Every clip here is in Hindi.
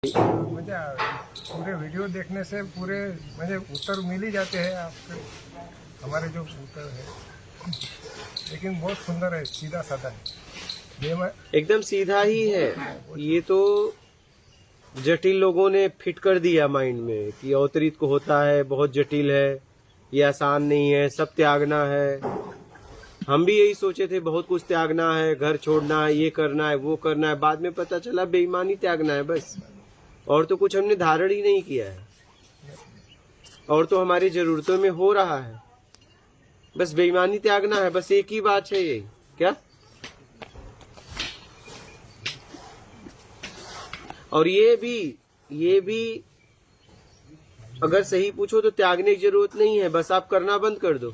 मुझे पूरे वीडियो देखने से पूरे मुझे उत्तर मिल ही जाते हैं आपके, हमारे जो उत्तर है, लेकिन बहुत सुंदर है, सीधा साधा है, एकदम सीधा ही है। ये तो जटिल लोगों ने फिट कर दिया माइंड में कि अवतरित को होता है, बहुत जटिल है, ये आसान नहीं है, सब त्यागना है। हम भी यही सोचे थे, बहुत कुछ त्यागना है, घर छोड़ना है, ये करना है, वो करना है। बाद में पता चला बेईमानी त्यागना है बस, और तो कुछ हमने धारण ही नहीं किया है, और तो हमारी जरूरतों में हो रहा है, बस बेईमानी त्यागना है, बस एक ही बात है यही। क्या? और ये भी अगर सही पूछो तो त्यागने की जरूरत नहीं है, बस आप करना बंद कर दो।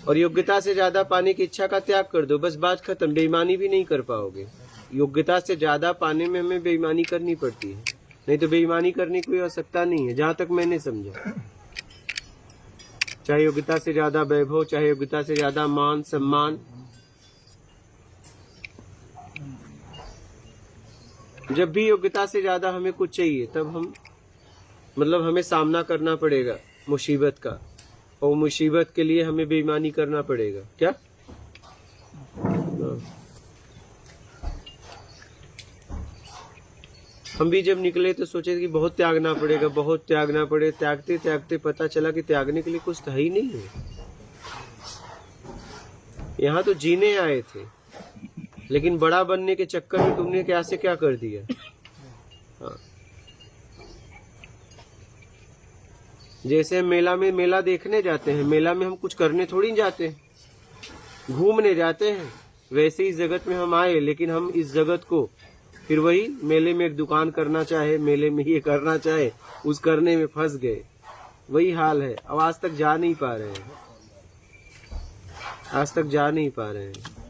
और योग्यता से ज्यादा पाने की इच्छा का त्याग कर दो, बस बात खत्म। बेईमानी भी नहीं कर पाओगे। योग्यता से ज्यादा पाने में हमें बेईमानी करनी पड़ती है, नहीं तो बेईमानी करने की कोई आवश्यकता नहीं है, जहां तक मैंने समझा। चाहे योग्यता से ज्यादा वैभव, चाहे योग्यता से ज्यादा मान सम्मान, जब भी योग्यता से ज्यादा हमें कुछ चाहिए तब हमें सामना करना पड़ेगा मुसीबत का, और मुसीबत के लिए हमें बेईमानी करना पड़ेगा। क्या? हम भी जब निकले तो सोचे कि बहुत त्यागना पड़ेगा, बहुत त्यागना पड़े। त्यागते त्यागते पता चला कि त्यागने के लिए कुछ था ही नहीं है। यहाँ तो जीने आए थे, लेकिन बड़ा बनने के चक्कर में तुमने क्या से क्या कर दिया। हाँ। जैसे मेला देखने जाते हैं, मेला में हम कुछ करने थोड़ी जाते हैं, घूमने जाते हैं। वैसे ही जगत में हम आए, लेकिन हम इस जगत को फिर वही मेले में एक दुकान करना चाहे, मेले में ये करना चाहे, उस करने में फंस गए। वही हाल है। अब आज तक जा नहीं पा रहे हैं, आज तक जा नहीं पा रहे हैं।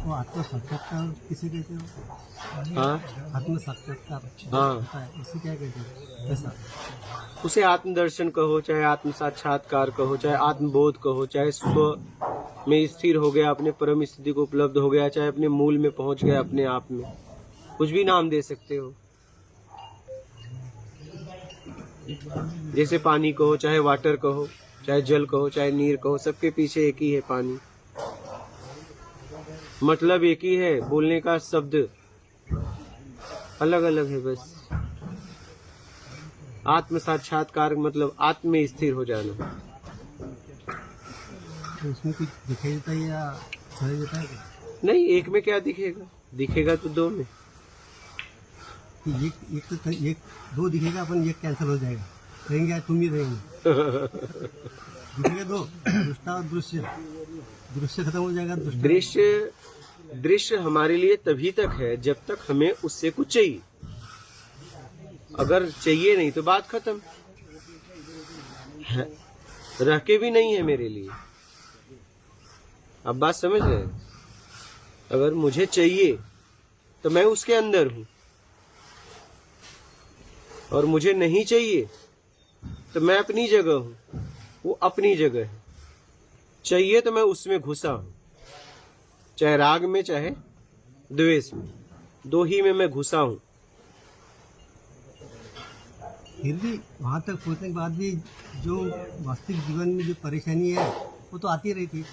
वो आत्म साक्षात्कार किसे कहते हो? हाँ, आत्म साक्षात्कार। हाँ, इसे क्या कहते हो? ऐसा उसे आत्मदर्शन कहो, चाहे आत्म साक्षात्कार कहो, चाहे आत्मबोध कहो, चाहे स्व में स्थिर हो गया, अपने परम स्थिति को उपलब्ध हो गया, चाहे अपने मूल में पहुंच गया, अपने आप में, कुछ भी नाम दे सकते हो। जैसे पानी कहो, चाहे वाटर कहो, चाहे जल कहो, चाहे नीर कहो, सबके पीछे एक ही है, पानी। मतलब एक ही है, बोलने का शब्द अलग अलग है बस। आत्म साक्षात्कार मतलब आत्म में स्थिर हो जाना। तो उसमें कुछ दिखाई देता है या दिखाई देता है? नहीं, एक में क्या दिखेगा? दिखेगा तो दो में। एक दो दिखेगा, अपन एक कैंसिल हो जाएगा, रहेंगे तुम ही रहेंगे। दिखेगा दो, दृष्टा और दृश्य, दृश्य खत्म हो जाएगा। दृश्य हमारे लिए तभी तक है जब तक हमें उससे कुछ चाहिए। अगर चाहिए नहीं तो बात खत्म है, रह के भी नहीं है मेरे लिए। अब बात समझ रहे हैं? अगर मुझे चाहिए तो मैं उसके अंदर हूं, और मुझे नहीं चाहिए तो मैं अपनी जगह हूं, वो अपनी जगह है। चाहिए तो मैं उसमें घुसा हूं, चाहे राग में चाहे द्वेष में, दो ही में मैं घुसा हूं। फिर भी वहां तक पहुंचने के बाद भी जो वास्तविक जीवन में जो परेशानी है वो तो आती रहती है।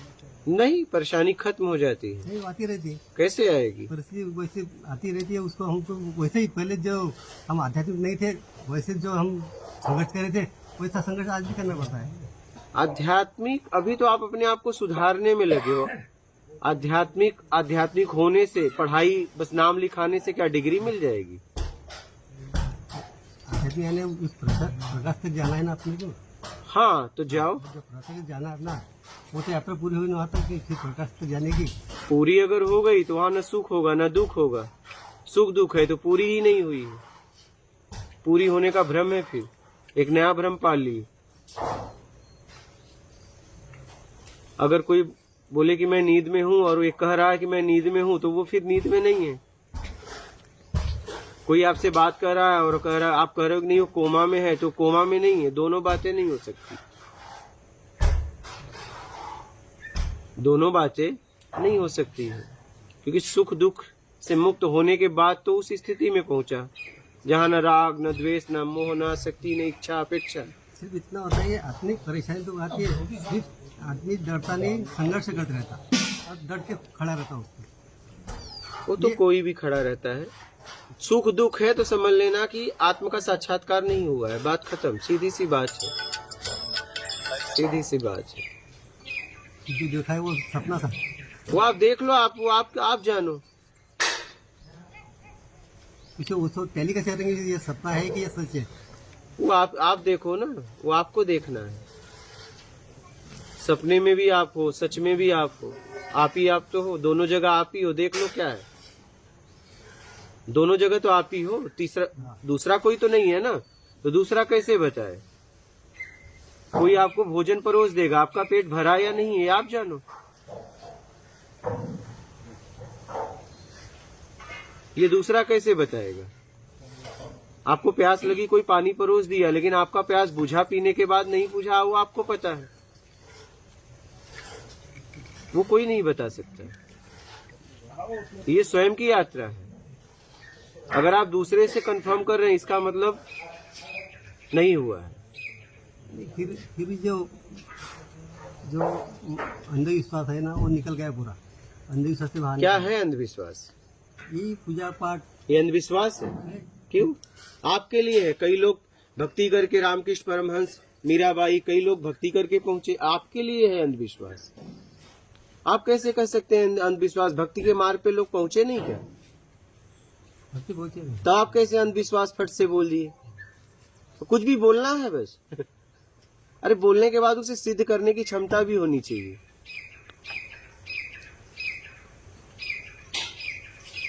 नहीं, परेशानी खत्म हो जाती है। नहीं, आती रहती है। कैसे आएगी? परिस्थिति वैसे आती रहती है, उसको हमको वैसे ही पहले जो हम आध्यात्मिक नहीं थे, वैसे जो हम संघर्ष कर रहे थे, वैसा संघर्ष आज भी करना पड़ता है। आध्यात्मिक, अभी तो आप अपने आप को सुधारने में लगे हो। आध्यात्मिक होने से, पढ़ाई बस नाम लिखाने से क्या डिग्री मिल जाएगी? आध्यात्मिक यानी उस प्रकाश तक जाना है ना अपने को। हाँ, तो जाओ। जो प्रकाश तक जाना है ना, वो तो यात्रा पूरी हुई ना आता कि फिर प्रकाश तक जाने की। पूरी अगर हो गई तो वहां न सुख होगा न दुख होगा। सुख दुख है तो पूरी ही नहीं हुई है। पूरी होने का भ्रम है, फिर एक नया भ्रम पाल लिए। अगर कोई बोले कि मैं नींद में हूं और ये कह रहा है कि मैं नींद में हूं, तो वो फिर नींद में नहीं है। कोई आपसे बात कर रहा है और कह रहा है, आप कह रहे हो कि नहीं वो कोमा में है, तो कोमा में नहीं है। दोनों बातें नहीं हो सकती, दोनों बातें नहीं हो सकती है, क्योंकि सुख दुख से मुक्त होने के बाद तो उस स्थिति में पहुंचा जहाँ न राग न द्वेष न मोह न आसक्ति न इच्छा अपेक्षा। सिर्फ इतना होता है, आत्मिक परेशानी तो आती है, सिर्फ आदमी डरता नहीं, संघर्ष करते रहता और डर के खड़ा रहता उसको। वो तो कोई भी खड़ा रहता है। सुख दुख है तो समझ लेना कि आत्मा का साक्षात्कार नहीं हुआ है, बात खत्म। सीधी सी बात है, सीधी सी बात है। जो देखा है वो सपना था, वो आप देख लो, आप जानो। पीछे उसको टैली कैसे करेंगे ये सपना है कि ये सच है? वो आप देखो ना, वो आपको देखना है। सपने में भी आप हो, सच में भी आप हो, आप ही आप तो हो, दोनों जगह आप ही हो। देख लो क्या है, दोनों जगह तो आप ही हो। दूसरा कोई तो नहीं है ना, तो दूसरा कैसे बताए? कोई आपको भोजन परोस देगा, आपका पेट भरा या नहीं है आप जानो। ये दूसरा कैसे बताएगा? आपको प्यास लगी, कोई पानी परोस दिया, लेकिन आपका प्यास बुझा पीने के बाद नहीं बुझा, वो आपको पता है, वो कोई नहीं बता सकता। ये स्वयं की यात्रा है। अगर आप दूसरे से कंफर्म कर रहे हैं, इसका मतलब नहीं हुआ है। फिर जो अंधविश्वास है ना, वो निकल गया पूरा। अंधविश्वास से बाहर क्या है अंधविश्वास? ये पूजा पाठ, ये अंधविश्वास है। क्यों? आपके लिए है। कई लोग भक्ति करके, रामकृष्ण परमहंस, मीराबाई, कई लोग भक्ति करके पहुंचे। आपके लिए है अंधविश्वास। आप कैसे कह सकते हैं अंधविश्वास? भक्ति के मार्ग पे लोग पहुंचे नहीं क्या? भक्ति पहुंचे नहीं। तो आप कैसे अंधविश्वास फट से बोल दिए? तो कुछ भी बोलना है बस। अरे बोलने के बाद उसे सिद्ध करने की क्षमता भी होनी चाहिए।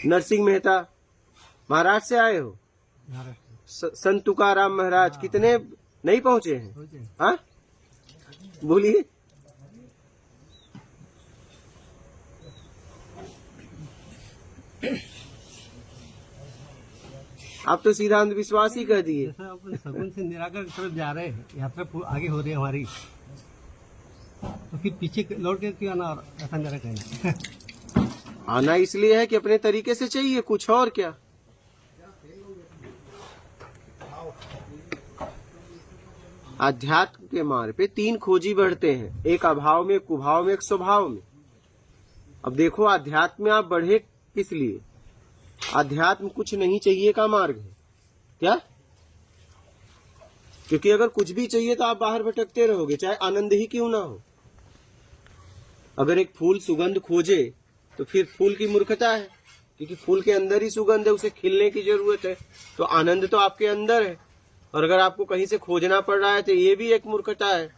नरसिंह मेहता महाराज से आए हो, संत तुकाराम महाराज कितने नहीं पहुंचे हैं? हाँ, बोलिए। आप तो सीधा अंधविश्वास ही कह दिए। जैसा अपन सगुन से निराकर की तरफ जा रहे हैं, यात्रा आगे हो रही है हमारी, तो फिर पीछे लौट के क्यों आना? ऐसा मेरा कहना है। आना इसलिए है कि अपने तरीके से चाहिए, कुछ और क्या। अध्यात्म के मार्ग पे 3 खोजी बढ़ते हैं, एक अभाव में, एक कुभाव में, एक स्वभाव में। अब देखो, अध्यात्म में आप बढ़े किस लिए? अध्यात्म कुछ नहीं चाहिए का मार्ग है क्या? क्योंकि अगर कुछ भी चाहिए तो आप बाहर भटकते रहोगे, चाहे आनंद ही क्यों ना हो। अगर एक फूल सुगंध खोजे तो फिर फूल की मूर्खता है, क्योंकि फूल के अंदर ही सुगंध है, उसे खिलने की जरूरत है। तो आनंद तो आपके अंदर है, और अगर आपको कहीं से खोजना पड़ रहा है तो ये भी एक मूर्खता है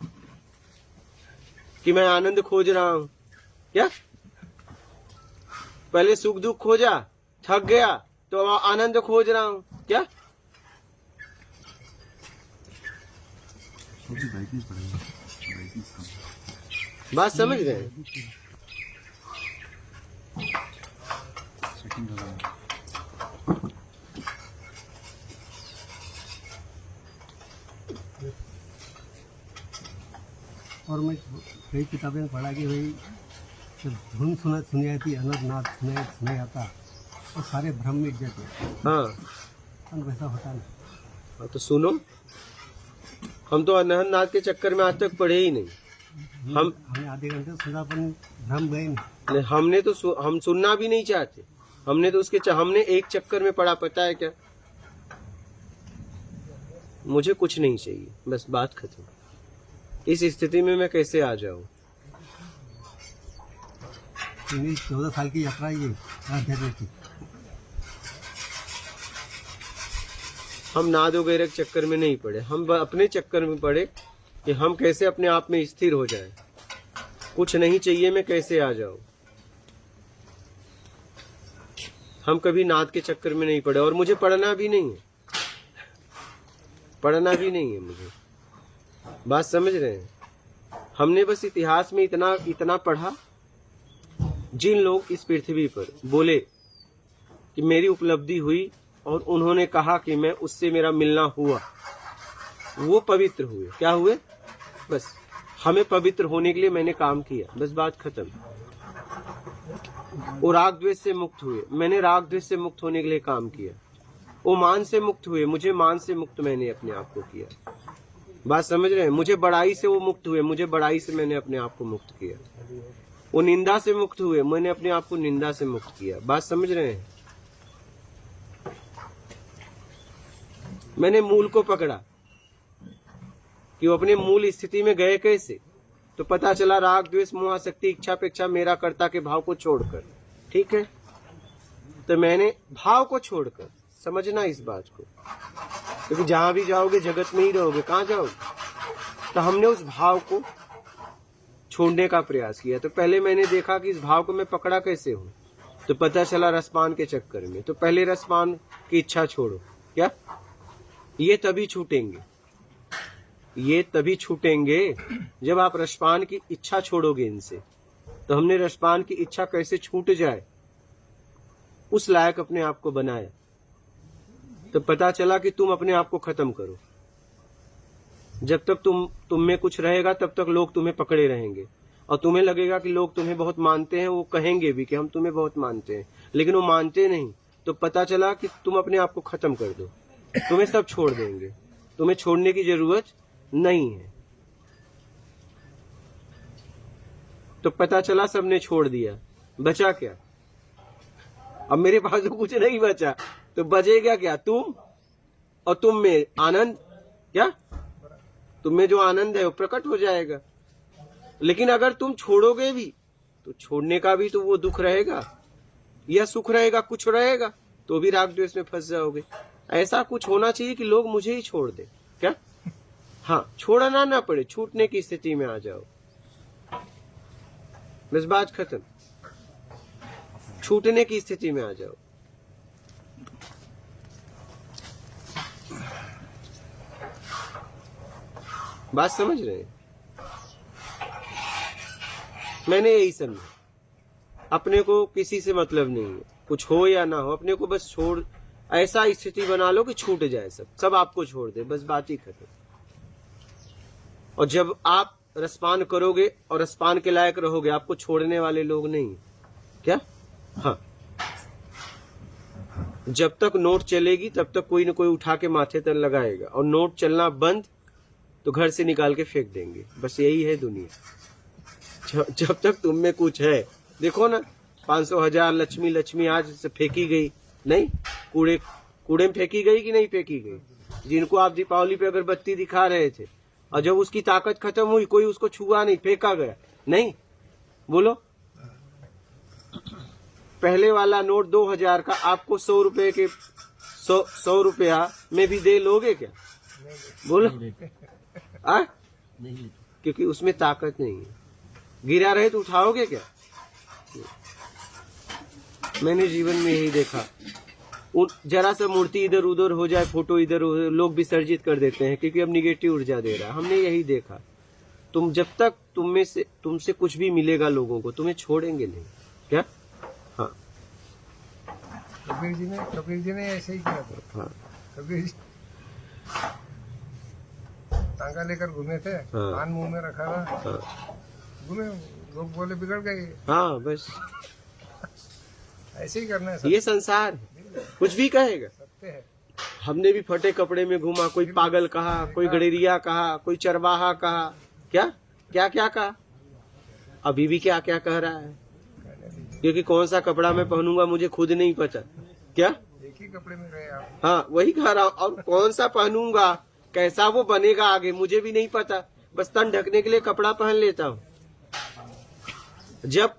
कि मैं आनंद खोज रहा हूं। क्या? पहले सुख दुख खोजा, थक गया, तो आनंद खोज रहा हूं क्या? बात समझ रहे हैं? और मैं कई किताबें में पढ़ा कि भाई जब धुन सुनी जाती, अनंतनाथ सुनाई आता, तो सारे भ्रम मिट जाते। हाँ, वैसा होता नहीं। हाँ, तो सुनो, हम तो अनहननाथ के चक्कर में आज तक पढ़े ही नहीं। हमने आधे घंटे सुना, अपन भ्रम गए नहीं। हमने तो हम सुनना भी नहीं चाहते। हमने तो उसके हमने एक चक्कर में पढ़ा, पता है क्या? मुझे कुछ नहीं चाहिए, बस बात खत्म। इस स्थिति में मैं कैसे आ जाऊं? 14 साल की यात्रा ये आध्यात्म की। हम नाद वगैरह के चक्कर में नहीं पड़े, हम अपने चक्कर में पड़े कि हम कैसे अपने आप में स्थिर हो जाए। कुछ नहीं चाहिए, मैं कैसे आ जाऊं। हम कभी नाद के चक्कर में नहीं पड़े, और मुझे पढ़ना भी नहीं है, पढ़ना भी नहीं है मुझे। बात समझ रहे हैं? हमने बस इतिहास में इतना पढ़ा, जिन लोग इस पृथ्वी पर बोले कि मेरी उपलब्धि हुई और उन्होंने कहा कि मैं उससे मेरा मिलना हुआ, वो पवित्र हुए। क्या हुए? बस हमें पवित्र होने के लिए मैंने काम किया, बस बात खत्म। वो राग द्वेष से मुक्त हुए, मैंने राग द्वेष से मुक्त होने के लिए काम किया। वो मान से मुक्त हुए, मुझे मान से मुक्त मैंने अपने आप को किया। बात समझ रहे हैं? मुझे बड़ाई से वो मुक्त हुए, मुझे बड़ाई से मैंने अपने आप को मुक्त किया। वो निंदा से मुक्त हुए, मैंने अपने आप को निंदा से मुक्त किया। बात समझ रहे हैं? मैंने मूल को पकड़ा कि वो अपने मूल स्थिति में गए कैसे, तो पता चला राग द्वेष मोह आसक्ति इच्छा अपेक्षा मेरा कर्ता के भाव को छोड़कर। ठीक है, तो मैंने भाव को छोड़कर, समझना इस बात को, क्योंकि जहां भी जाओगे जगत में ही रहोगे, कहां जाओगे? तो हमने उस भाव को छोड़ने का प्रयास किया। तो पहले मैंने देखा कि इस भाव को मैं पकड़ा कैसे हूं, तो पता चला रसपान के चक्कर में। तो पहले रसपान की इच्छा छोड़ो। क्या? ये तभी छूटेंगे, ये तभी छूटेंगे जब आप रसपान की इच्छा छोड़ोगे इनसे। तो हमने रसपान की इच्छा कैसे छूट जाए उस लायक अपने आप को बनाया। तो पता चला कि तुम अपने आप को खत्म करो। जब तक तुम में कुछ रहेगा तब तक लोग तुम्हें पकड़े रहेंगे, और तुम्हें लगेगा कि लोग तुम्हें बहुत मानते हैं, वो कहेंगे भी कि हम तुम्हें बहुत मानते हैं, लेकिन वो मानते नहीं। तो पता चला कि तुम अपने आप को खत्म कर दो, तुम्हें सब छोड़ देंगे, तुम्हें छोड़ने की जरूरत नहीं है। तो पता चला सबने छोड़ दिया, बचा क्या? अब मेरे पास तो कुछ नहीं बचा, तो बचेगा क्या? तुम, और तुम में आनंद। क्या? तुम में जो आनंद है वो प्रकट हो जाएगा। लेकिन अगर तुम छोड़ोगे भी तो छोड़ने का भी तो वो दुख रहेगा या सुख रहेगा, कुछ रहेगा, तो भी राग द्वेष में फंस जाओगे। ऐसा कुछ होना चाहिए कि लोग मुझे ही छोड़ दे। क्या? हाँ, छोड़ना ना पड़े, छूटने की स्थिति में आ जाओ, बस बात खत्म। छूटने की स्थिति में आ जाओ। बात समझ रहे हैं? मैंने यही समझा, अपने को किसी से मतलब नहीं है, कुछ हो या ना हो, अपने को बस छोड़, ऐसा स्थिति बना लो कि छूट जाए, सब आपको छोड़ दे, बस बात ही खत्म। और जब आप रसपान करोगे और रसपान के लायक रहोगे, आपको छोड़ने वाले लोग नहीं। क्या? हाँ, जब तक नोट चलेगी तब तक कोई न कोई उठा के माथे पर लगाएगा, और नोट चलना बंद तो घर से निकाल के फेंक देंगे। बस यही है दुनिया। जब तक तुम में कुछ है, देखो ना, 500,000 लक्ष्मी आज से फेंकी गई नहीं, कूड़े में फेंकी गई कि नहीं फेंकी गई? जिनको आप दीपावली पे अगरबत्ती दिखा रहे थे, और जब उसकी ताकत खत्म हुई, कोई उसको छुआ नहीं, फेंका गया नहीं। बोलो, पहले वाला नोट 2000 का आपको 100 रुपए के 100 रुपया में भी दे लोगे क्या? बोलो, नहीं, क्योंकि उसमें ताकत नहीं है। गिरा रहे तो उठाओगे क्या? मैंने जीवन में यही देखा, जरा सा मूर्ति इधर उधर हो जाए, फोटो इधर उधर, लोग विसर्जित कर देते हैं, क्योंकि अब निगेटिव ऊर्जा दे रहा है। हमने यही देखा, तुम जब तक तुमसे कुछ भी मिलेगा लोगों को, तुम्हें छोड़ेंगे नहीं। क्या? हाँ, कबीर जी ने ऐसे ही किया था। हाँ, कबीर जी टांगा लेकर घूमे थे, हाँ। पान मुंह में रखा था, हाँ, घूमे, लोग बोले बिगड़ गए। हाँ, बस ऐसे ही करना है, ये संसार है, कुछ भी कहेगा। सत्य है। हमने भी फटे कपड़े में घूमा, कोई पागल कहा, कोई गडेरिया कहा, कोई चरवाहा कहा, क्या कहा, अभी भी क्या कह रहा है, क्योंकि कौन सा कपड़ा मैं पहनूंगा मुझे खुद नहीं पता। क्या? एक ही कपड़े में रहे आप। हाँ, वही कह रहा हूँ, और कौन सा पहनूंगा, कैसा वो बनेगा आगे मुझे भी नहीं पता, बस तन ढकने के लिए कपड़ा पहन लेता हूँ। जब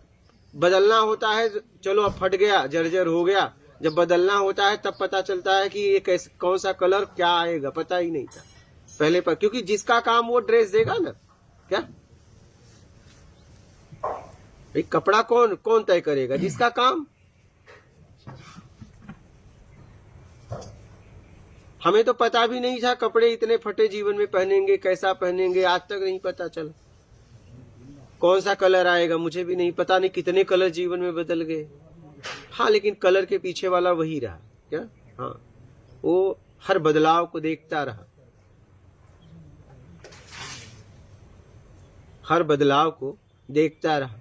बदलना होता है, चलो अब फट गया, जर्जर हो गया, जब बदलना होता है तब पता चलता है कि ये कौन सा कलर क्या आएगा, पता ही नहीं था पहले पर, क्योंकि जिसका काम वो ड्रेस देगा ना। क्या भाई, कपड़ा कौन तय करेगा? जिसका काम। हमें तो पता भी नहीं था कपड़े इतने फटे जीवन में पहनेंगे, कैसा पहनेंगे, आज तक नहीं पता चला। कौन सा कलर आएगा मुझे भी नहीं पता, नहीं कितने कलर जीवन में बदल गए। हाँ, लेकिन कलर के पीछे वाला वही रहा क्या? हाँ, वो हर बदलाव को देखता रहा, हर बदलाव को देखता रहा।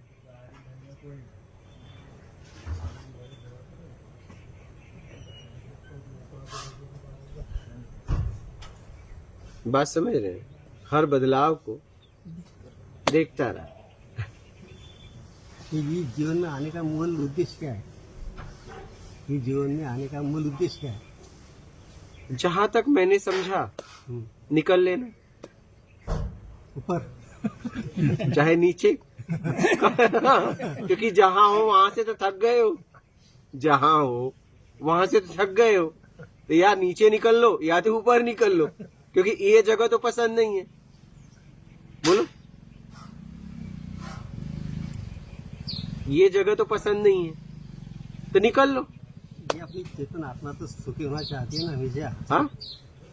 बात समझ रहे हैं? हर बदलाव को देखता रहा। ये जीवन में आने का मूल उद्देश्य क्या है? ये जीवन में आने का मूल उद्देश्य क्या है? जहां तक मैंने समझा, निकल लेना ऊपर चाहे नीचे क्योंकि जहां हो वहां से तो थक गए हो, जहां हो वहां से तो थक गए हो, तो या नीचे निकल लो या तो ऊपर निकल लो, क्योंकि ये जगह तो पसंद नहीं है। बोलो, ये जगह तो पसंद नहीं है तो निकल लो। ये अपनी चेतन आत्मा तो सुखी होना चाहती है ना हमेशा। हाँ,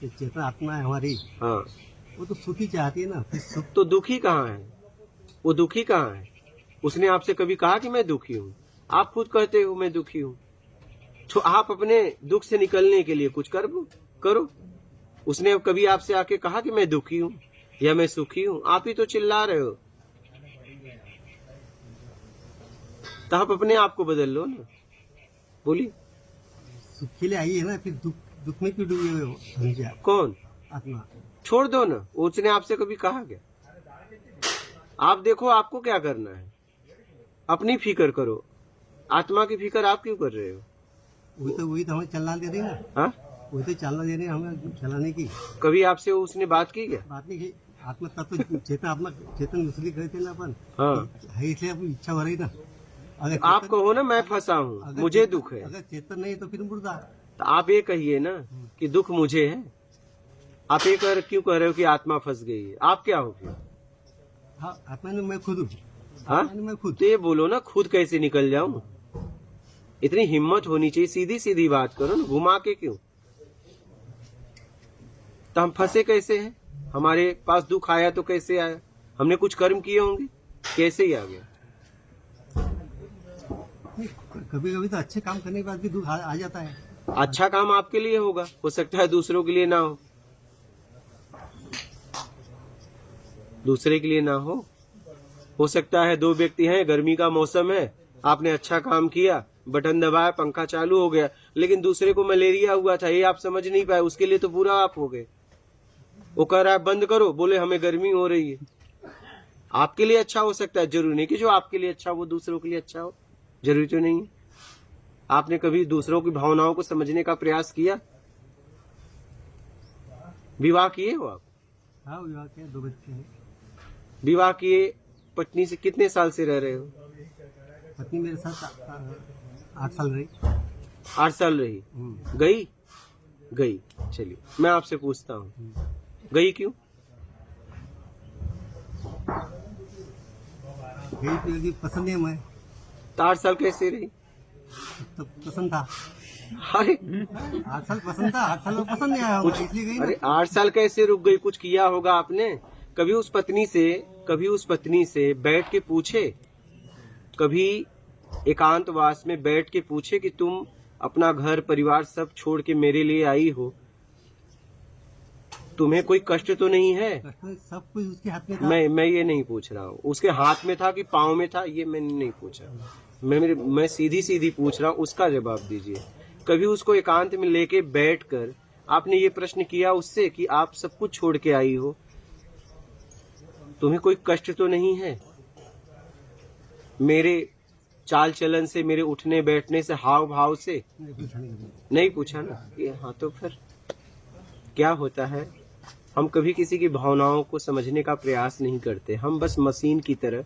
ये चेतन आत्मा है हमारी, हाँ, वो तो सुखी चाहती है ना। फिर सुख तो दुखी कहाँ है? वो दुखी कहाँ है? उसने आपसे कभी कहा कि मैं दुखी हूँ? आप खुद कहते हो मैं दुखी हूँ। तो आप अपने दुख से निकलने के लिए कुछ करो। उसने अब कभी आपसे आके कहा कि मैं दुखी हूँ या मैं सुखी हूँ? आप ही तो चिल्ला रहे हो। तो आप अपने आप को बदल लो ना। बोलिए, सुख के लिए आई है ना, फिर दुख में क्यों डूबे हुए हो हमेशा? कौन? आत्मा। छोड़ दो ना। उसने आपसे कभी कहा क्या? आप देखो आपको क्या करना है, अपनी फिक्र करो। आत्मा की फिक्र आप क्यों कर रहे हो? वही तो हमें चलना दे रही ना। हाँ, वही तो चलना दे रही है हमें चलाने की। कभी आपसे उसने बात की क्या? बात नहीं की। आत्मा तत्व चेतन, आत्मा चेतन दूसरी कहते ना अपन। हाँ, है इसलिए अपनी इच्छा हो रही ना। अगर आप कहो ना मैं फंसा हूँ, मुझे दुख है, अगर चेतन नहीं तो फिर मुर्दा। तो आप ये कहिए ना कि दुख मुझे है। आप ये क्यों कह रहे हो कि आत्मा फंस गई है? आप क्या हो फिर? हाँ, आत्मा में मैं खुद हूँ। हाँ, आत्मा में मैं खुद। तो ये बोलो ना खुद कैसे निकल जाऊं। इतनी हिम्मत होनी चाहिए, सीधी सीधी बात करो ना, घुमा के क्यों? तो हम फंसे कैसे हैं? हमारे पास दुख आया तो कैसे आया? हमने कुछ कर्म किए होंगे, कैसे ही आ गया? कभी कभी तो अच्छे काम करने के बाद भी दुख आ जाता है। अच्छा काम आपके लिए होगा, हो सकता है दूसरों के लिए ना हो सकता है दो व्यक्ति हैं, गर्मी का मौसम है, आपने अच्छा काम किया, बटन दबाया, पंखा चालू हो गया, लेकिन दूसरे को मलेरिया हुआ था, ये आप समझ नहीं पाए, उसके लिए तो पूरा आप हो गए। वो कह रहा है बंद करो, बोले हमें गर्मी हो रही है। आपके लिए अच्छा हो सकता है, जरूरी नहीं कि जो आपके लिए अच्छा हो वो दूसरों के लिए अच्छा हो, जरूरी तो नहीं है। आपने कभी दूसरों की भावनाओं को समझने का प्रयास किया? विवाह किए हो आप? हाँ, विवाह किया, 2 बच्चे हैं। विवाह किए, पत्नी से कितने साल से रह रहे हो? पत्नी मेरे साथ 8 साल रही। 8 साल रही। गई। चलिए मैं आपसे पूछता हूँ, गई क्यों? गई तो पसंद है मैं। तो 8 साल कैसे रही? तो पसंद था। अरे 8 साल पसंद था, 8 साल में पसंद नहीं आया, इसलिए गई ना। अरे 8 साल कैसे रुक गई? कुछ किया होगा आपने? कभी उस पत्नी से बैठ के पूछे, कभी एकांतवास में बैठ के पूछे कि तुम अपना घर परिवार सब छोड़ के मेरे लिए आई हो, तुम्हें कोई कष्ट तो नहीं है? सब कुछ उसके हाथ में था। मैं ये नहीं पूछ रहा हूँ उसके हाथ में था कि पाँव में था, ये मैंने नहीं पूछा। मैं सीधी पूछ रहा हूँ, उसका जवाब दीजिए। कभी उसको एकांत में लेके बैठकर आपने ये प्रश्न किया उससे कि आप सब कुछ छोड़ के आई हो, तुम्हें कोई कष्ट तो नहीं है? मेरे चाल चलन से, मेरे उठने बैठने से, हाव भाव से नहीं पूछा ना? हाँ, तो फिर क्या होता है, हम कभी किसी की भावनाओं को समझने का प्रयास नहीं करते, हम बस मशीन की तरह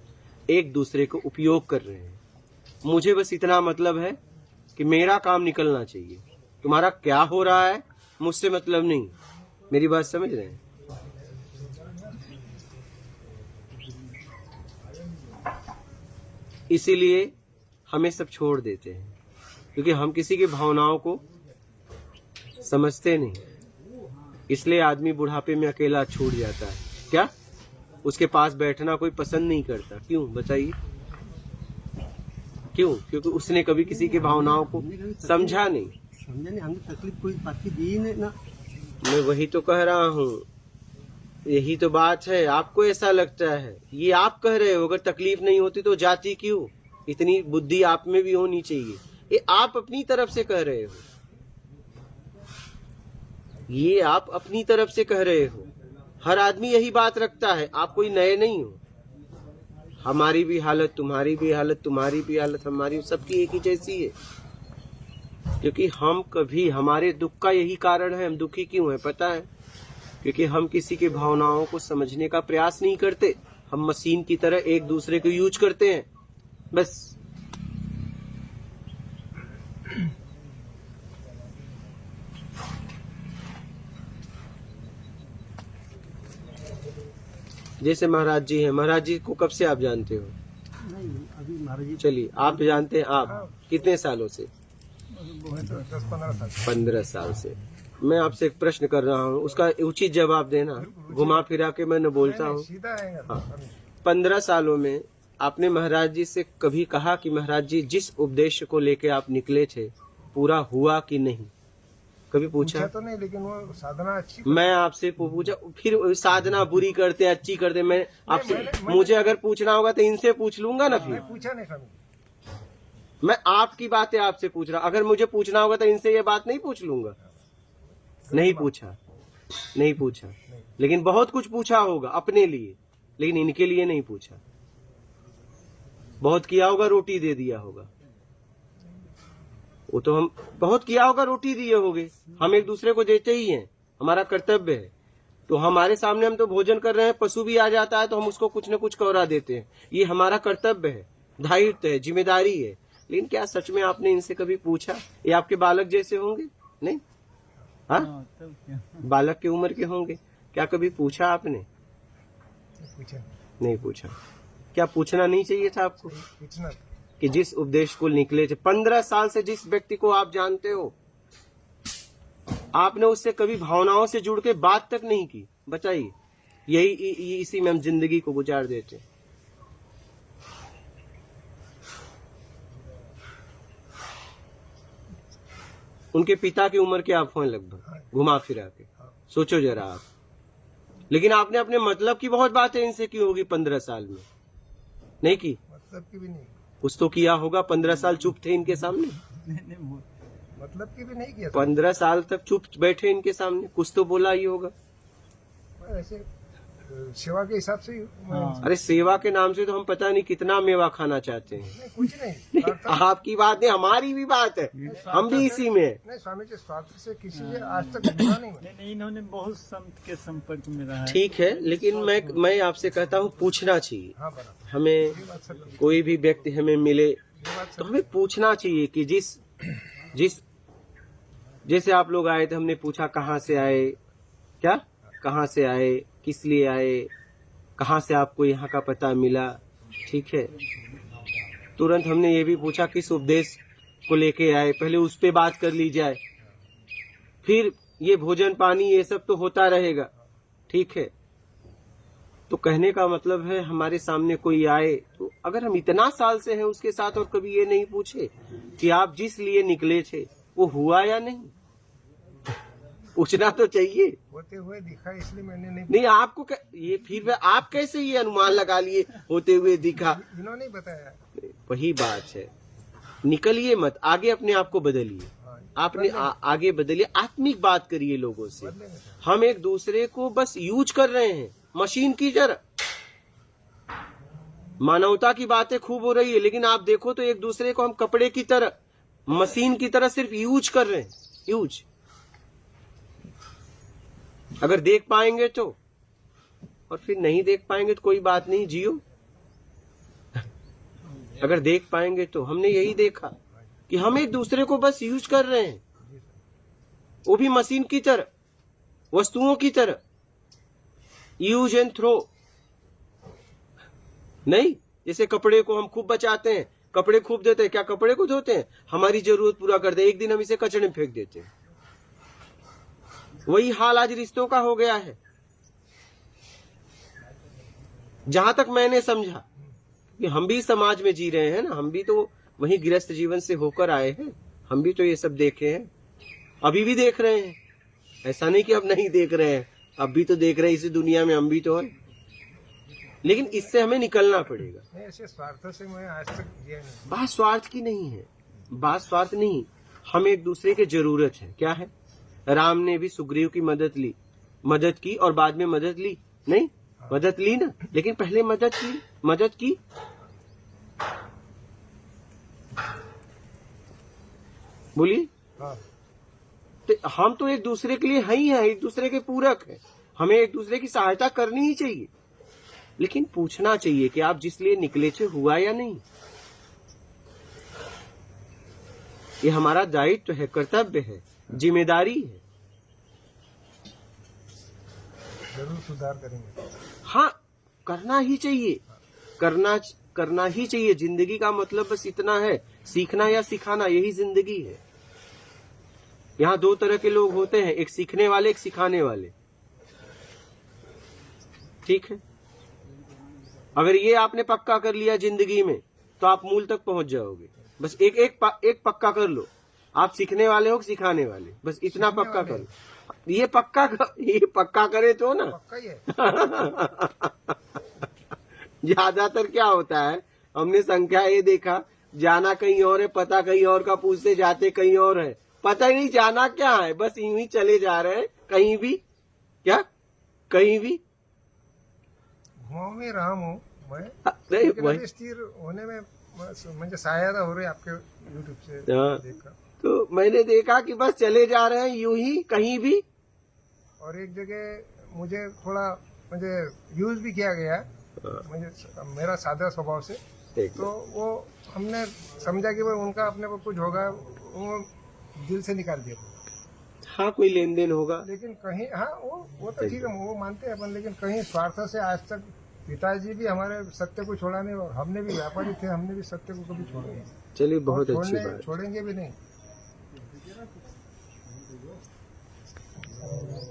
एक दूसरे को उपयोग कर रहे हैं। मुझे बस इतना मतलब है कि मेरा काम निकलना चाहिए, तुम्हारा क्या हो रहा है मुझसे मतलब नहीं। मेरी बात समझ रहे हैं? इसीलिए हमें सब छोड़ देते हैं, क्योंकि हम किसी की भावनाओं को समझते नहीं। इसलिए आदमी बुढ़ापे में अकेला छूट जाता है। क्या? उसके पास बैठना कोई पसंद नहीं करता। क्यों बताइए? क्यों? क्योंकि उसने कभी किसी की भावनाओं को समझा नहीं। समझा नहीं, हमने तकलीफ कोई बात की दी ही नहीं ना। मैं वही तो कह रहा हूँ, यही तो बात है। आपको ऐसा लगता है, ये आप कह रहे हो, अगर तकलीफ नहीं होती तो जाती क्यों? इतनी बुद्धि आप में भी होनी चाहिए। ये आप अपनी तरफ से कह रहे हो, ये आप अपनी तरफ से कह रहे हो। हर आदमी यही बात रखता है, आप कोई नए नहीं हो। हमारी भी हालत, तुम्हारी भी हालत, तुम्हारी भी हालत, हमारी, सबकी एक ही जैसी है। क्योंकि हम कभी, हमारे दुख का यही कारण है, हम दुखी क्यों हैं पता है? क्योंकि हम किसी की भावनाओं को समझने का प्रयास नहीं करते। हम मशीन की तरह एक दूसरे को यूज करते हैं बस। जैसे महाराज जी हैं, महाराज जी को कब से आप जानते हो? नहीं, अभी महाराज जी चलिए, आप जानते हैं, आप कितने सालों से? 10-15 साल। 15 साल से। मैं आपसे एक प्रश्न कर रहा हूँ, उसका उचित जवाब देना। घुमा फिरा के मैं न बोलता हूँ। सीधा है। हाँ। 15 सालों में आपने महाराज जी से कभी कहा कि महाराज जी, जिस उद्देश्य को लेके आप निकले थे पूरा हुआ कि नहीं? कभी पूछा? तो नहीं, लेकिन वो साधना अच्छी। मैं आपसे पूछा, फिर साधना बुरी करते अच्छी करते। मैं आपसे, मुझे अगर पूछना होगा तो इनसे पूछ लूंगा ना। फिर पूछा नहीं स्वामी, मैं आपकी बातें आपसे पूछ रहा। अगर मुझे पूछना होगा तो इनसे ये बात नहीं पूछ लूंगा। नहीं पूछा, नहीं पूछा। लेकिन बहुत कुछ पूछा होगा अपने लिए, लेकिन इनके लिए नहीं पूछा। बहुत किया होगा, रोटी दे दिया होगा। वो तो हम बहुत किया होगा, रोटी दिए होगे। हम एक दूसरे को देते ही हैं, हमारा कर्तव्य है। तो हमारे सामने हम तो भोजन कर रहे हैं, पशु भी आ जाता है तो हम उसको कुछ न कुछ करा देते हैं। ये हमारा कर्तव्य है, दायित्व है, जिम्मेदारी है। लेकिन क्या सच में आपने इनसे कभी पूछा? ये आपके बालक जैसे होंगे? नहीं, हाँ, बालक की उम्र के होंगे। क्या कभी पूछा आपने? पूछा नहीं पूछा। क्या पूछना नहीं चाहिए था आपको? पूछना कि जिस उपदेश को निकले थे 15 साल से, जिस व्यक्ति को आप जानते हो, आपने उससे कभी भावनाओं से जुड़ के बात तक नहीं की। बताइए, यही इसी में हम जिंदगी को गुजार देते। उनके पिता की उम्र के आप हैं लगभग, घुमा फिरा के। सोचो जरा आप। लेकिन आपने अपने मतलब की बहुत बातें इनसे की होगी 15 साल में, नहीं की? मतलब की भी नहीं, कुछ तो किया होगा। 15 साल चुप थे इनके सामने, मतलब की भी नहीं किया। 15 साल तक चुप बैठे इनके सामने, कुछ तो बोला ही होगा। ऐसे सेवा के हिसाब से ही। अरे सेवा के नाम से तो हम पता नहीं कितना मेवा खाना चाहते हैं। नहीं, कुछ नहीं। आपकी बात है, हमारी भी बात है, हम भी इसी में हैं। नहीं स्वामी जी, स्वार्थ से किसी से आज तक जुड़ा नहीं। नहीं, इन्होंने बहुत संत के संपर्क में रहा है। ठीक है, लेकिन मैं आपसे कहता हूँ, पूछना चाहिए। हाँ, बराबर। हमें कोई भी व्यक्ति हमें मिले तो हमें पूछना चाहिए कि जिस जैसे आप लोग आए थे, हमने पूछा कहाँ से आए, क्या कहाँ से आए, किस लिए आए, कहाँ से आपको यहाँ का पता मिला। ठीक है, तुरंत हमने ये भी पूछा किस उपदेश को लेके आए, पहले उस पे बात कर ली जाए। फिर ये भोजन पानी ये सब तो होता रहेगा। ठीक है, तो कहने का मतलब है हमारे सामने कोई आए तो अगर हम इतना साल से हैं उसके साथ और कभी ये नहीं पूछे कि आप जिस लिए निकले थे वो हुआ या नहीं, पूछना तो चाहिए। होते हुए दिखा, इसलिए मैंने नहीं आपको ये फिर आप कैसे ये अनुमान लगा लिए होते हुए दिखा? इन्होंने बताया। वही बात है, निकलिए मत, आगे अपने आप को बदलिए। आपने आगे बदलिए, आत्मिक बात करिए लोगों से। हम एक दूसरे को बस यूज कर रहे हैं मशीन की तरह। मानवता की बातें खूब हो रही है, लेकिन आप देखो तो एक दूसरे को हम कपड़े की तरह, मशीन की तरह सिर्फ यूज कर रहे हैं। यूज अगर देख पाएंगे तो, और फिर नहीं देख पाएंगे तो कोई बात नहीं, जियो। अगर देख पाएंगे तो, हमने यही देखा कि हम एक दूसरे को बस यूज कर रहे हैं, वो भी मशीन की तरह, वस्तुओं की तरह, यूज एंड थ्रो। नहीं, जैसे कपड़े को हम खूब बचाते हैं, कपड़े खूब देते हैं, क्या कपड़े को धोते हैं? हमारी जरूरत पूरा करते हैं, एक दिन हम इसे कचरे में फेंक देते हैं। वही हाल आज रिश्तों का हो गया है। जहां तक मैंने समझा कि हम भी समाज में जी रहे हैं ना, हम भी तो वही गृहस्थ जीवन से होकर आए हैं, हम भी तो ये सब देखे हैं, अभी भी देख रहे हैं। ऐसा नहीं कि अब नहीं देख रहे हैं, अब भी तो देख रहे हैं, इसी दुनिया में हम भी तो हैं। लेकिन इससे हमें निकलना पड़ेगा। नहीं, ऐसे स्वार्थ से मैं आज तक जिया नहीं। बात स्वार्थ की नहीं है, बात स्वार्थ नहीं, हम एक दूसरे की जरूरत है। क्या है, राम ने भी सुग्रीव की मदद की और बाद में मदद ली नहीं, मदद ली ना, लेकिन पहले मदद की। बोलिए। हाँ, तो हम तो एक दूसरे के लिए हैं ही हैं, एक दूसरे के पूरक हैं, हमें एक दूसरे की सहायता करनी ही चाहिए। लेकिन पूछना चाहिए कि आप जिस लिए निकले थे हुआ या नहीं। ये हमारा दायित्व है, कर्तव्य है, जिम्मेदारी है। जरूर सुधार करेंगे। हाँ, करना ही चाहिए, करना ही चाहिए। जिंदगी का मतलब बस इतना है, सीखना या सिखाना, यही जिंदगी है। यहाँ दो तरह के लोग होते हैं, एक सीखने वाले, एक सिखाने वाले। ठीक है, अगर ये आपने पक्का कर लिया जिंदगी में तो आप मूल तक पहुंच जाओगे। बस एक पक्का कर लो, आप सीखने वाले हो सिखाने वाले, बस इतना पक्का कर लो। ये पक्का करे तो ना, पक्का ही है। ज्यादातर क्या होता है, हमने संख्या ये देखा, जाना कहीं और है, पता कहीं और का, पूछते जाते कहीं और है, पता ही नहीं जाना क्या है, बस यूं ही चले जा रहे हैं कहीं भी। क्या कहीं भी घुमाऊ में रहा हूँ मैं, नहीं, लेकिन वही अभी स्थिर होने में मुझे सहायता हो रही है आपके यूट्यूब से हाँ। देखकर। तो मैंने देखा कि बस चले जा रहे हैं यूं ही कहीं भी। और एक जगह मुझे थोड़ा यूज भी किया गया, मेरा सादा स्वभाव से, तो वो हमने समझा कि भाई उनका अपने को कुछ होगा, वो दिल से निकाल दिया। हाँ, कोई लेन देन होगा, लेकिन कहीं, हाँ वो तो ठीक है, वो मानते हैं अपन, लेकिन कहीं स्वार्थ से आज तक पिताजी भी हमारे सत्य को छोड़ा नहीं, और हमने भी व्यापारी थे, हमने भी सत्य को कभी छोड़ा नहीं। चलिए बहुत और अच्छी बात, छोड़ेंगे भी नहीं।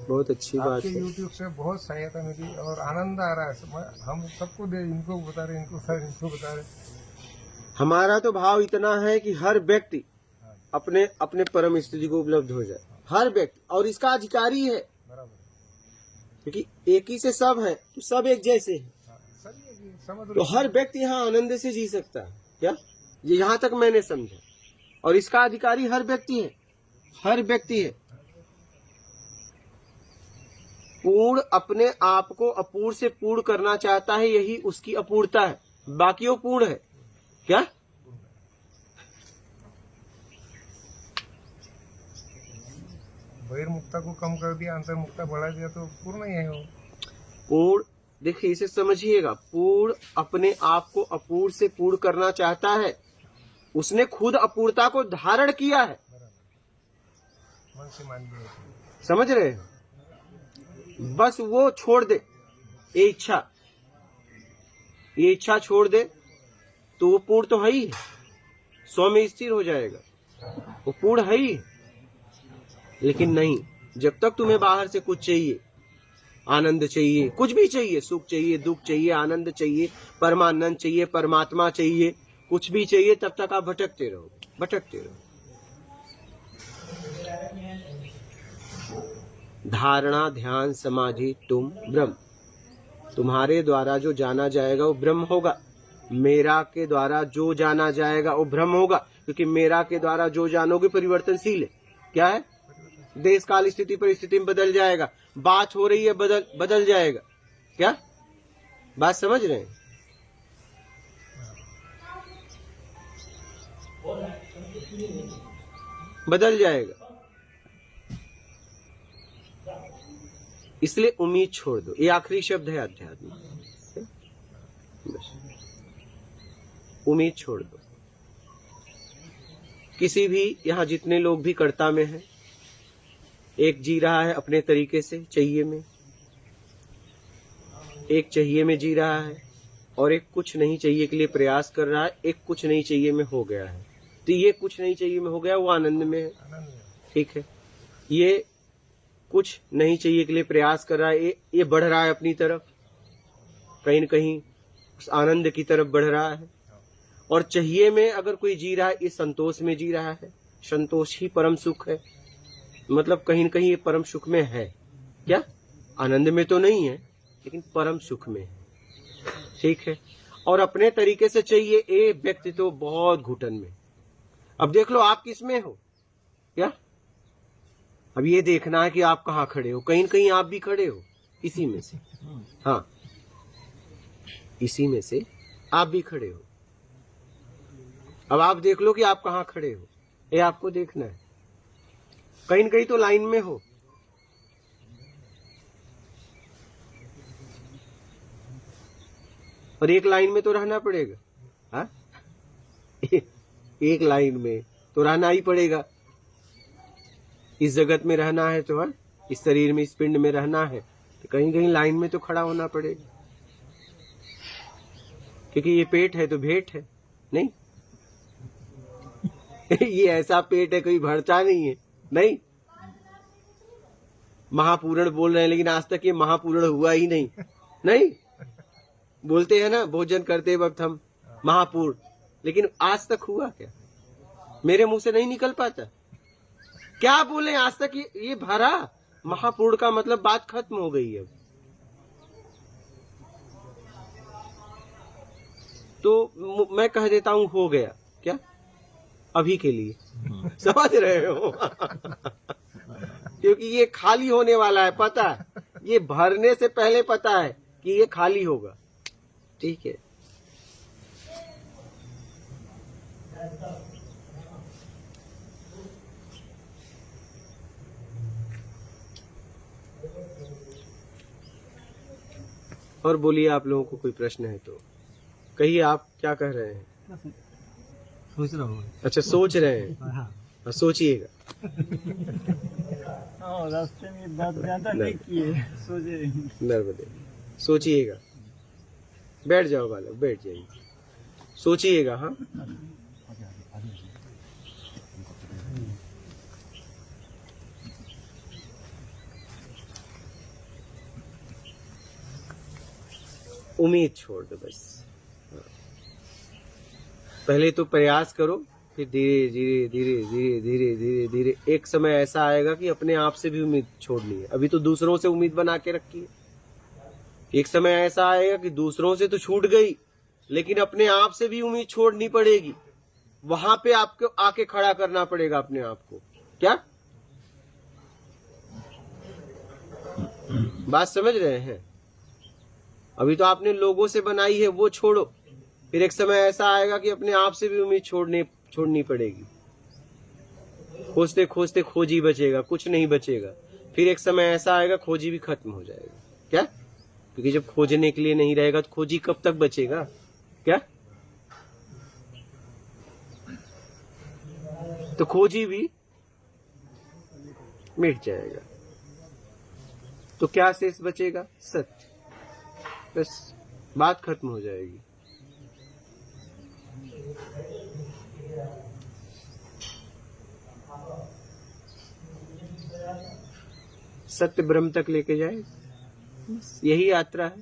बहुत अच्छी बात आपके है। यूट्यूब से बहुत सहायता मिली और आनंद आ रहा है। हम सबको दे, इनको बता रहे, इनको बता रहे। हमारा तो भाव इतना है कि हर व्यक्ति अपने अपने परम स्थिति को उपलब्ध हो जाए, हर व्यक्ति, और इसका अधिकारी है, बराबर। क्योंकि एक ही से सब है तो सब एक जैसे है, तो हर व्यक्ति यहाँ आनंद से जी सकता है। क्या, ये यहाँ तक मैंने समझा, और इसका अधिकारी हर व्यक्ति है, हर व्यक्ति है। पूर्ण अपने आप को अपूर्ण से पूर्ण करना चाहता है, यही उसकी अपूर्णता है, बाकी वो पूर्ण है। क्या, बहिर्मुक्ता को कम कर दिया, अंतर्मुक्ता बढ़ा दिया, तो पूर्ण ही है वो। पूर्ण, देखिए इसे समझिएगा, पूर्ण अपने आप को अपूर्ण से पूर्ण करना चाहता है, उसने खुद अपूर्णता को धारण किया है। मन से मान लिया, समझ रहे हैं, बस वो छोड़ दे, ये इच्छा छोड़ दे तो वो पूर्ण तो है ही है, 100 में स्थिर हो जाएगा, वो पूर्ण है ही है। लेकिन नहीं, जब तक तुम्हें बाहर से कुछ चाहिए, आनंद चाहिए, कुछ भी चाहिए, सुख चाहिए, दुख चाहिए, आनंद चाहिए, परमानंद चाहिए, परमात्मा चाहिए, कुछ भी चाहिए, तब तक आप भटकते रहो। धारणा, ध्यान, समाधि, तुम ब्रह्म, तुम्हारे द्वारा जो जाना जाएगा वो ब्रह्म होगा, मेरा के द्वारा जो जाना जाएगा वो ब्रह्म होगा, क्योंकि मेरा के द्वारा जो जानोगे परिवर्तनशील है। क्या है, देश काल स्थिति परिस्थिति में बदल जाएगा, बात हो रही है बदल जाएगा। क्या बात समझ रहे हैं? बदल जाएगा, इसलिए उम्मीद छोड़ दो। ये आखिरी शब्द है अध्यात्म, बस उम्मीद छोड़ दो। किसी भी, यहाँ जितने लोग भी कर्ता में हैं, एक जी रहा है अपने तरीके से चाहिए में, एक चाहिए में जी रहा है, और एक कुछ नहीं चाहिए के लिए प्रयास कर रहा है, एक कुछ नहीं चाहिए में हो गया है। तो ये कुछ नहीं चाहिए में हो गया, वो आनंद में है, ठीक है। ये कुछ नहीं चाहिए के लिए प्रयास कर रहा है, ये बढ़ रहा है अपनी तरफ, कहीं न कहीं उस आनंद की तरफ बढ़ रहा है। और चाहिए में अगर कोई जी रहा है, इस संतोष में जी रहा है। संतोष ही परम सुख है, मतलब कहीं न कहीं ये परम सुख में है। क्या आनंद में तो नहीं है, लेकिन परम सुख में है। ठीक है। और अपने तरीके से चाहिए, ए व्यक्ति तो बहुत घुटन में। अब देख लो आप किस में हो। क्या अब ये देखना है कि आप कहाँ खड़े हो। कहीं न कहीं आप भी खड़े हो इसी में से। हाँ, इसी में से आप भी खड़े हो। अब आप देख लो कि आप कहाँ खड़े हो, ये आपको देखना है। कहीं न कहीं तो लाइन में हो। और एक लाइन में तो रहना पड़ेगा। हाँ, एक लाइन में तो रहना ही पड़ेगा। इस जगत में रहना है तो, हाँ, इस शरीर में, इस पिंड में रहना है तो कहीं कहीं लाइन में तो खड़ा होना पड़ेगा। क्योंकि ये पेट है तो भेंट है नहीं। ये ऐसा पेट है, कोई भरता नहीं है। नहीं, महापूरण बोल रहे हैं, लेकिन आज तक ये महापूरण हुआ ही नहीं। नहीं बोलते हैं ना भोजन करते वक्त हम महापूर्ण, लेकिन आज तक हुआ क्या? मेरे मुंह से नहीं निकल पाता। क्या बोले आज तक ये भरा। महापूर्ण का मतलब बात खत्म हो गई है। तो मैं कह देता हूं हो गया। क्या अभी के लिए समझ रहे हो? क्योंकि ये खाली होने वाला है, पता है। ये भरने से पहले पता है कि ये खाली होगा। ठीक है। और बोलिए, आप लोगों को कोई प्रश्न है तो कहिए। आप क्या कह रहे हैं? सोच रहा हूँ। अच्छा, सोच रहे हैं। हाँ, सोचिएगा। हाँ, रास्ते में बात ज्यादा नहीं किए, सोचे। नर्मदे, सोचिएगा। बैठ जाओ बालक, बैठ जाइए, सोचिएगा। हाँ, उम्मीद छोड़ दो बस। पहले तो प्रयास करो, फिर धीरे धीरे धीरे धीरे धीरे धीरे धीरे एक समय ऐसा आएगा कि अपने आप से भी उम्मीद छोड़नी है। अभी तो दूसरों से उम्मीद बना के रखी है। एक समय ऐसा आएगा कि दूसरों से तो छूट गई, लेकिन अपने आप से भी उम्मीद छोड़नी पड़ेगी। वहां पे आपको आके खड़ा करना पड़ेगा अपने आप को। क्या बात समझ रहे हैं? अभी तो आपने लोगों से बनाई है, वो छोड़ो। फिर एक समय ऐसा आएगा कि अपने आप से भी उम्मीद छोड़नी पड़ेगी। खोजते खोजते खोजी बचेगा, कुछ नहीं बचेगा। फिर एक समय ऐसा आएगा खोजी भी खत्म हो जाएगा। क्या? क्योंकि जब खोजने के लिए नहीं रहेगा तो खोजी कब तक बचेगा? क्या? तो खोजी भी मिट जाएगा। तो क्या शेष बचेगा? सत्य। बस बात खत्म हो जाएगी। सत्य ब्रह्म तक लेके जाए, बस यही यात्रा है।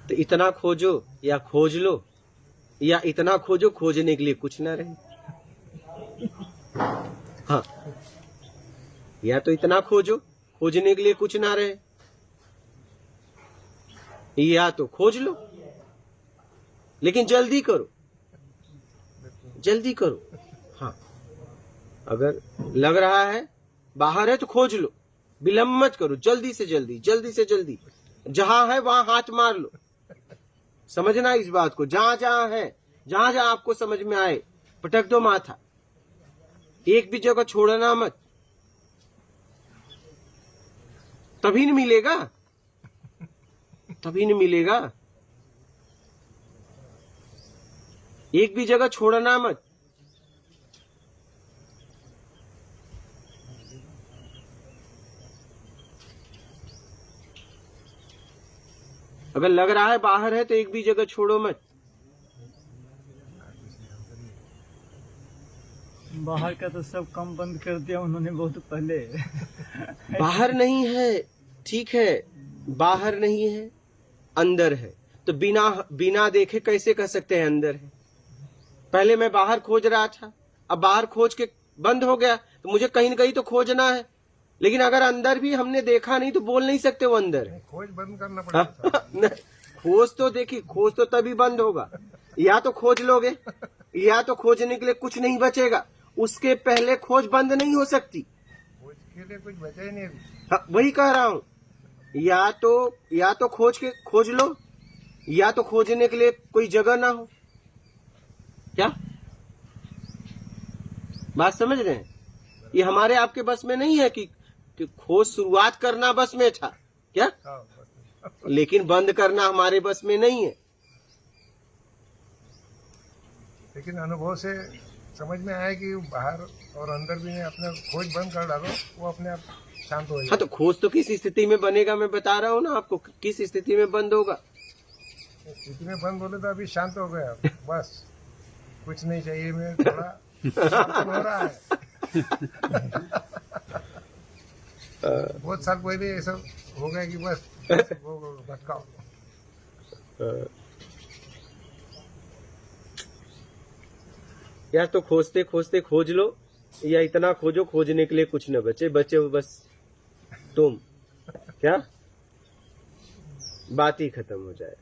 तो इतना खोजो या खोज लो, या इतना खोजो खोजने के लिए कुछ ना रहे। हाँ, या तो इतना खोजो खोजने के लिए कुछ ना रहे, या तो खोज लो, लेकिन जल्दी करो, जल्दी करो। हाँ, अगर लग रहा है बाहर है तो खोज लो, विलंब मत करो। जल्दी से जल्दी, जल्दी से जल्दी, जहां है वहां हाथ मार लो। समझना इस बात को। जहां जहां है, जहां जहां आपको समझ में आए, पटक दो माथा। एक भी जगह छोड़ना मत, तभी न मिलेगा, तभी न मिलेगा। एक भी जगह छोड़ना मत। अगर लग रहा है बाहर है तो एक भी जगह छोड़ो मत। बाहर का तो सब काम बंद कर दिया उन्होंने बहुत पहले। बाहर नहीं है, ठीक है, बाहर नहीं है, अंदर है। तो बिना बिना देखे कैसे कह सकते हैं अंदर है? पहले मैं बाहर खोज रहा था, अब बाहर खोज के बंद हो गया, तो मुझे कहीं न कहीं तो खोजना है। लेकिन अगर अंदर भी हमने देखा नहीं तो बोल नहीं सकते वो अंदर है। खोज बंद करना पड़ेगा। नहीं, खोज तो देखिए, खोज तो तभी बंद होगा, या तो खोज लोगे या तो खोजने के लिए कुछ नहीं बचेगा। उसके पहले खोज बंद नहीं हो सकती। खोज के लिए कुछ बचा ही नहीं अभी। हाँ, वही कह रहा हूं, या तो खोज लो, या तो खोजने के लिए कोई जगह ना हो। क्या बात समझ रहे हैं? ये हमारे आपके बस में नहीं है कि खोज शुरुआत करना बस में था क्या, हाँ, बस। लेकिन बंद करना हमारे बस में नहीं है। लेकिन अनुभव से समझ में आया कि बाहर और अंदर भी अपने खोज बंद कर डालो, वो अपने आप शांत हो हाँ, जाएगा। तो खोज तो किस स्थिति में बनेगा मैं बता रहा हूँ ना आपको, किस स्थिति में बंद होगा। स्थिति में बंद बोले तो अभी शांत हो गया, बस कुछ नहीं चाहिए, मैं थोड़ा शांत हो रहा है। बहुत साल पहले ये सब हो गया कि बस वो भटकाओ। या तो खोजते खोजते खोज लो, या इतना खोजो खोजने के लिए कुछ न बचे वो बस तुम, क्या बात ही खत्म हो जाए।